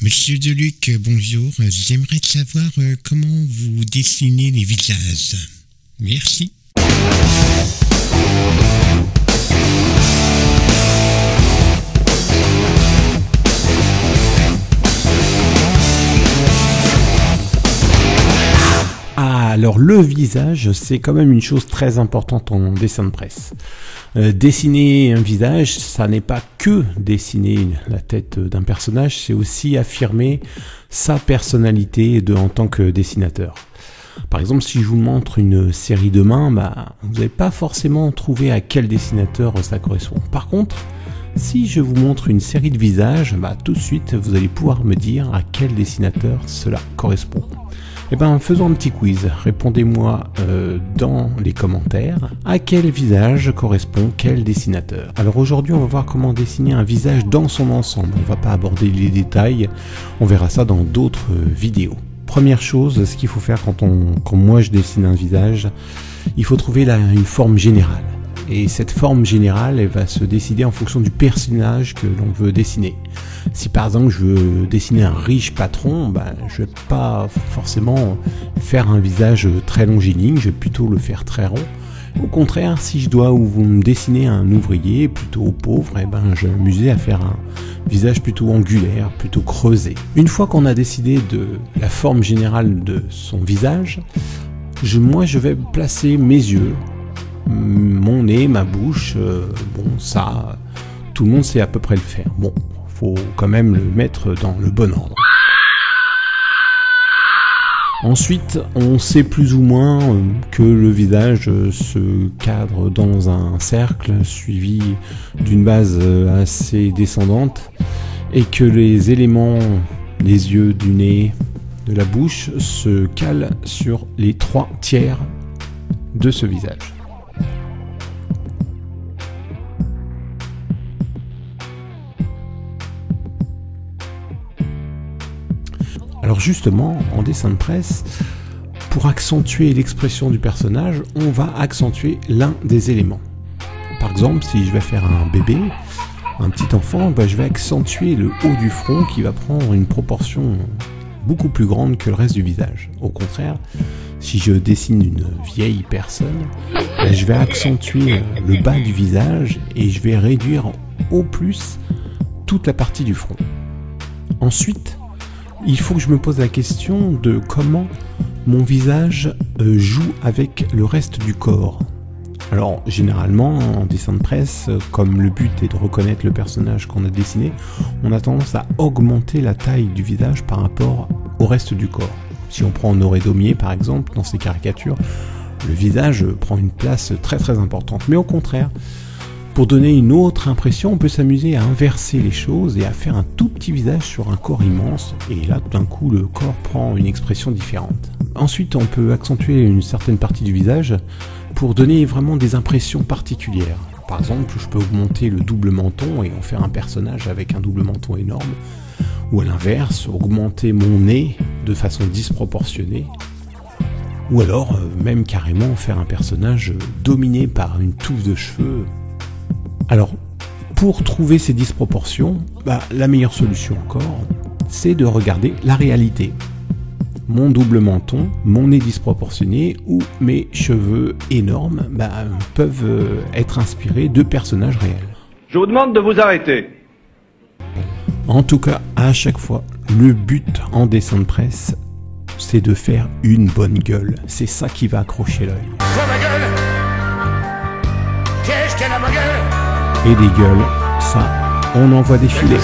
Monsieur Deluc, bonjour. J'aimerais savoir comment vous dessinez les visages. Merci. Alors le visage, c'est quand même une chose très importante en dessin de presse. Dessiner un visage, ça n'est pas que dessiner la tête d'un personnage, c'est aussi affirmer sa personnalité en tant que dessinateur. Par exemple, si je vous montre une série de mains, vous n'allez pas forcément trouver à quel dessinateur ça correspond. Par contre, si je vous montre une série de visages, tout de suite vous allez pouvoir me dire à quel dessinateur cela correspond. Eh bien, faisons un petit quiz. Répondez-moi dans les commentaires à quel visage correspond quel dessinateur. Alors aujourd'hui, on va voir comment dessiner un visage dans son ensemble. On ne va pas aborder les détails, on verra ça dans d'autres vidéos. Première chose, ce qu'il faut faire quand moi je dessine un visage, il faut trouver une forme générale. Et cette forme générale, elle va se décider en fonction du personnage que l'on veut dessiner. Si par exemple je veux dessiner un riche patron, je ne vais pas forcément faire un visage très longiligne, je vais plutôt le faire très rond. Au contraire, si je dois me dessiner un ouvrier plutôt pauvre, je vais m'amuser à faire un visage plutôt angulaire, plutôt creusé. Une fois qu'on a décidé de la forme générale de son visage, moi je vais placer mes yeux, mon nez, ma bouche, ça, tout le monde sait à peu près le faire. Bon, faut quand même le mettre dans le bon ordre. Ensuite, on sait plus ou moins que le visage se cadre dans un cercle suivi d'une base assez descendante et que les éléments, les yeux, du nez, de la bouche se calent sur les 3 tiers de ce visage. Alors justement, en dessin de presse, pour accentuer l'expression du personnage, on va accentuer l'un des éléments. Par exemple, si je vais faire un bébé, un petit enfant, je vais accentuer le haut du front qui va prendre une proportion beaucoup plus grande que le reste du visage. Au contraire, si je dessine une vieille personne, je vais accentuer le bas du visage et je vais réduire au plus toute la partie du front. Ensuite, il faut que je me pose la question de comment mon visage joue avec le reste du corps. Alors généralement en dessin de presse, comme le but est de reconnaître le personnage qu'on a dessiné, on a tendance à augmenter la taille du visage par rapport au reste du corps. Si on prend Honoré Daumier par exemple, dans ses caricatures, le visage prend une place très très importante. Mais au contraire, pour donner une autre impression, on peut s'amuser à inverser les choses et à faire un tout petit visage sur un corps immense. Et là, tout d'un coup, le corps prend une expression différente. Ensuite, on peut accentuer une certaine partie du visage pour donner vraiment des impressions particulières. Par exemple, je peux augmenter le double menton et en faire un personnage avec un double menton énorme. Ou à l'inverse, augmenter mon nez de façon disproportionnée. Ou alors, même carrément faire un personnage dominé par une touffe de cheveux. Alors, pour trouver ces disproportions, la meilleure solution encore, c'est de regarder la réalité. Mon double menton, mon nez disproportionné ou mes cheveux énormes peuvent être inspirés de personnages réels. Je vous demande de vous arrêter. En tout cas, à chaque fois, le but en dessin de presse, c'est de faire une bonne gueule. C'est ça qui va accrocher l'œil. Quoi, ma gueule? Qu'est-ce qu'elle a, ma gueule? Et des gueules, ça, on en voit défiler.